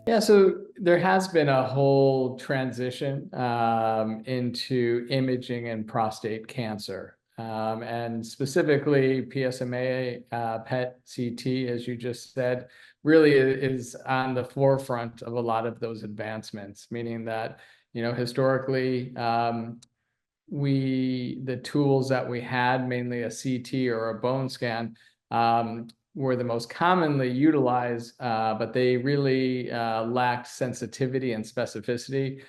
Yeah, so there has been a whole transition into imaging and prostate cancer, and specifically PSMA PET CT, as you just said, really is on the forefront of a lot of those advancements. Meaning that, historically, the tools that we had, mainly a CT or a bone scan, were the most commonly utilized, but they really lacked sensitivity and specificity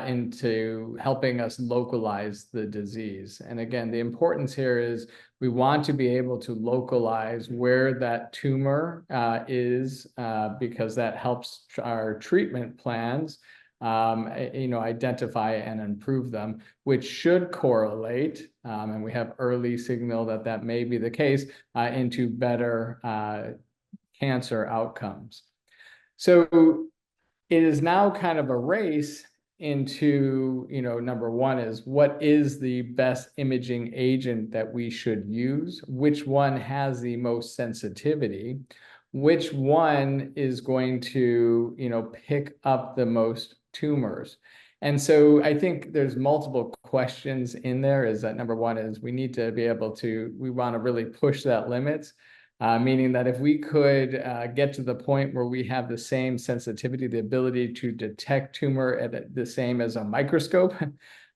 into helping us localize the disease. And again, the importance here is we want to be able to localize where that tumor is, because that helps our treatment plans identify and improve them, which should correlate, and we have early signal that that may be the case, into better cancer outcomes. So it is now kind of a race into, number one is, what is the best imaging agent that we should use? Which one has the most sensitivity? Which one is going to, pick up the most tumors? And so I think there's multiple questions in there. Is that number one is we need to be able to, we want to really push that limits, meaning that if we could get to the point where we have the same sensitivity, the ability to detect tumor at the same as a microscope,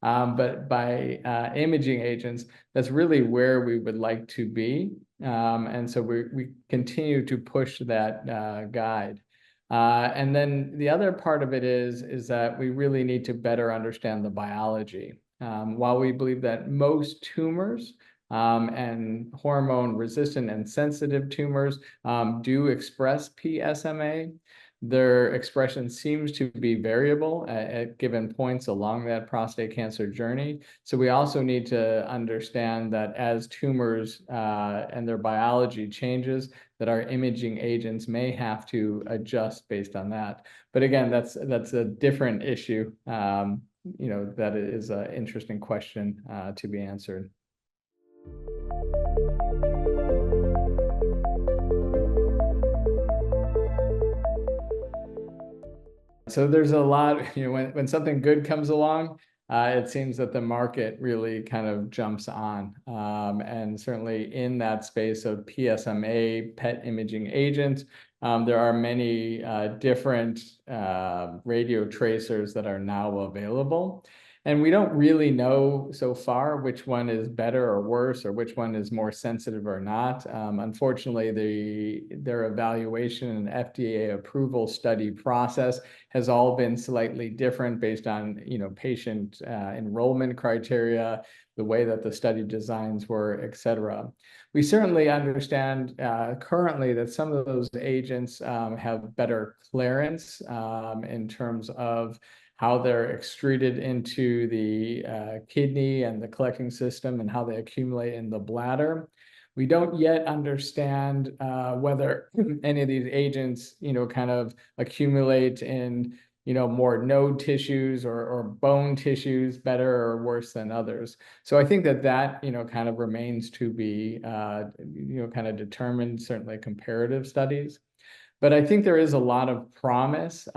but by imaging agents, that's really where we would like to be. And so we continue to push that guide. And then the other part of it is that we really need to better understand the biology. While we believe that most tumors and hormone-resistant and sensitive tumors do express PSMA, their expression seems to be variable at given points along that prostate cancer journey. So we also need to understand that as tumors and their biology changes, that our imaging agents may have to adjust based on that. But again, that's a different issue. That is an interesting question to be answered. So there's a lot, when something good comes along, it seems that the market really kind of jumps on. And certainly in that space of PSMA PET imaging agents, there are many different radio tracers that are now available. And we don't really know so far which one is better or worse, or which one is more sensitive or not. Unfortunately, their evaluation and FDA approval study process has all been slightly different based on, patient enrollment criteria, the way that the study designs were, et cetera. We certainly understand currently that some of those agents have better clearance in terms of how they're excreted into the kidney and the collecting system, and how they accumulate in the bladder. We don't yet understand whether any of these agents, kind of accumulate in, more node tissues or bone tissues better or worse than others. So I think that kind of remains to be, kind of determined, certainly comparative studies. But I think there is a lot of promise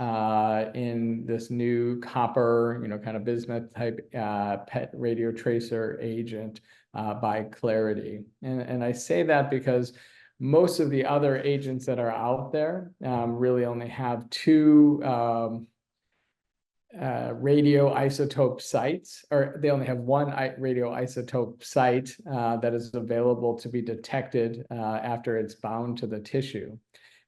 in this new copper, kind of bismuth type PET radio tracer agent by Clarity. And I say that because most of the other agents that are out there really only have two radioisotope sites, or they only have one radioisotope site that is available to be detected after it's bound to the tissue.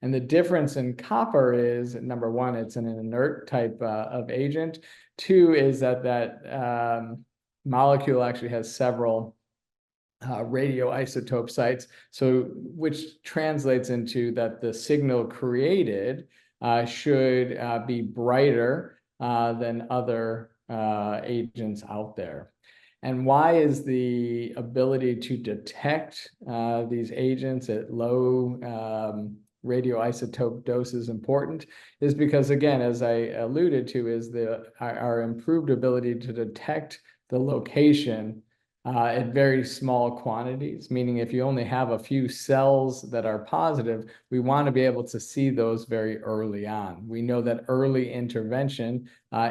And the difference in copper is, number one, it's an inert type of agent. Two is that molecule actually has several radioisotope sites, so which translates into that the signal created should be brighter than other agents out there. And why is the ability to detect these agents at low radioisotope doses important? Is because, again, as I alluded to, is our improved ability to detect the location at very small quantities, meaning if you only have a few cells that are positive, we want to be able to see those very early on. We know that early intervention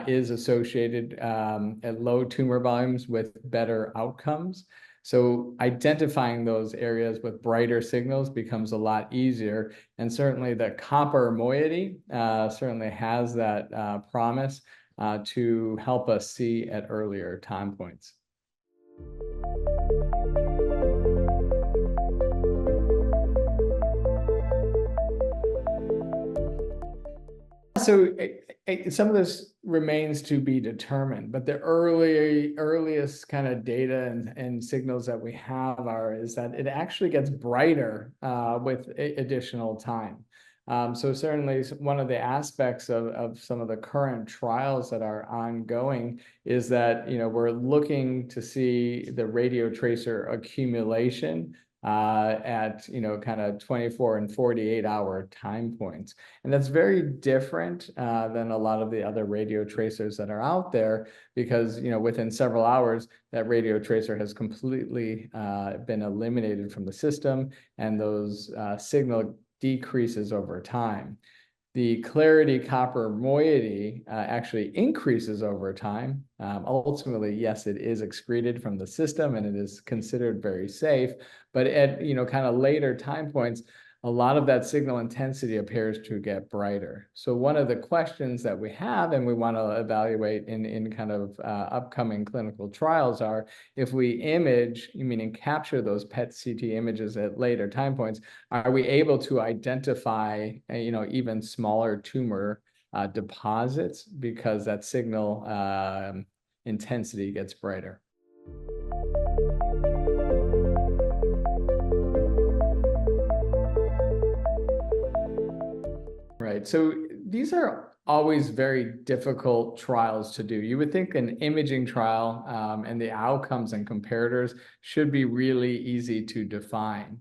is associated at low tumor volumes with better outcomes. So identifying those areas with brighter signals becomes a lot easier. And certainly the copper moiety certainly has that promise to help us see at earlier time points. So some of this remains to be determined, but the earliest kind of data and signals that we have is that it actually gets brighter with additional time. So certainly one of the aspects of some of the current trials that are ongoing is that, we're looking to see the radiotracer accumulation at, kind of 24 and 48-hour time points. And that's very different than a lot of the other radio tracers that are out there because, within several hours, that radio tracer has completely been eliminated from the system, and those signal decreases over time. The clarity copper moiety actually increases over time. Ultimately, yes, it is excreted from the system and it is considered very safe, but at kind of later time points, a lot of that signal intensity appears to get brighter. So one of the questions that we have and we want to evaluate in kind of upcoming clinical trials are, if we image, meaning capture those PET CT images at later time points, are we able to identify, even smaller tumor deposits because that signal intensity gets brighter? Right. So these are always very difficult trials to do. You would think an imaging trial and the outcomes and comparators should be really easy to define.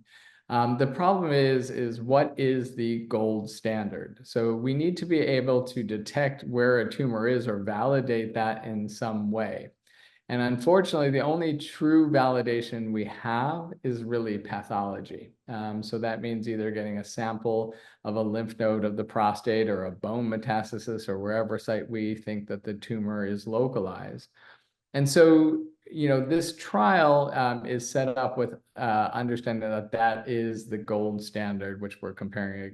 The problem is what is the gold standard? So we need to be able to detect where a tumor is or validate that in some way. And unfortunately, the only true validation we have is really pathology. So that means either getting a sample of a lymph node of the prostate or a bone metastasis or wherever site we think that the tumor is localized. And so, this trial is set up with understanding that that is the gold standard, which we're comparing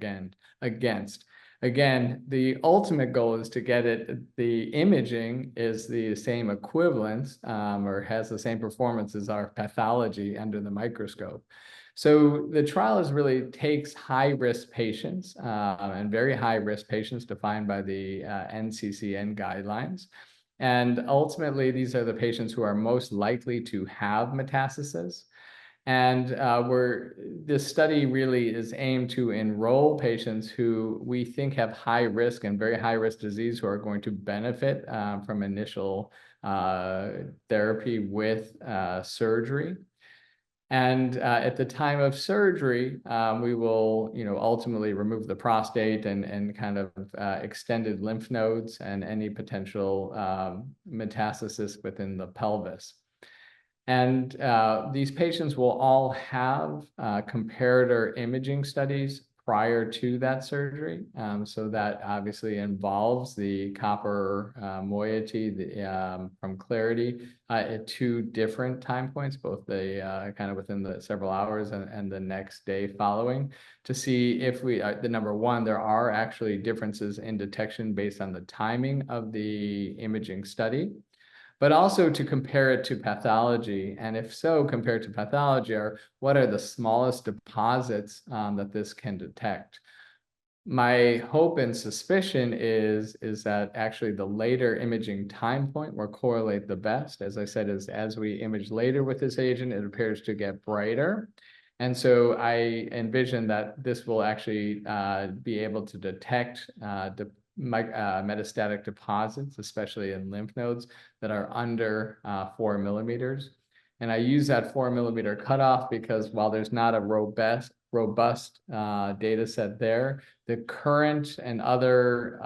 against. Again, the ultimate goal is to get the imaging is the same equivalence or has the same performance as our pathology under the microscope. So the trial really takes high-risk patients and very high-risk patients defined by the NCCN guidelines. And ultimately, these are the patients who are most likely to have metastasis. And this study really is aimed to enroll patients who we think have high risk and very high risk disease who are going to benefit from initial therapy with surgery. And at the time of surgery, we will, ultimately remove the prostate and kind of extended lymph nodes and any potential metastasis within the pelvis. And these patients will all have comparator imaging studies prior to that surgery. So that obviously involves the copper moiety from clarity at two different time points, both the kind of within the several hours and the next day following, to see if the number one, there are actually differences in detection based on the timing of the imaging study, but also to compare it to pathology. And if so, compared to pathology, what are the smallest deposits that this can detect? My hope and suspicion is that actually the later imaging time point will correlate the best. As I said, as we image later with this agent, it appears to get brighter. And so I envision that this will actually be able to detect metastatic deposits, especially in lymph nodes that are under 4 millimeters. And I use that 4 millimeter cutoff because while there's not a robust data set there, the current and other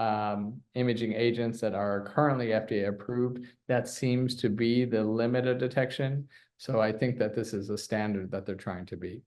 imaging agents that are currently FDA approved, that seems to be the limit of detection. So I think that this is a standard that they're trying to beat.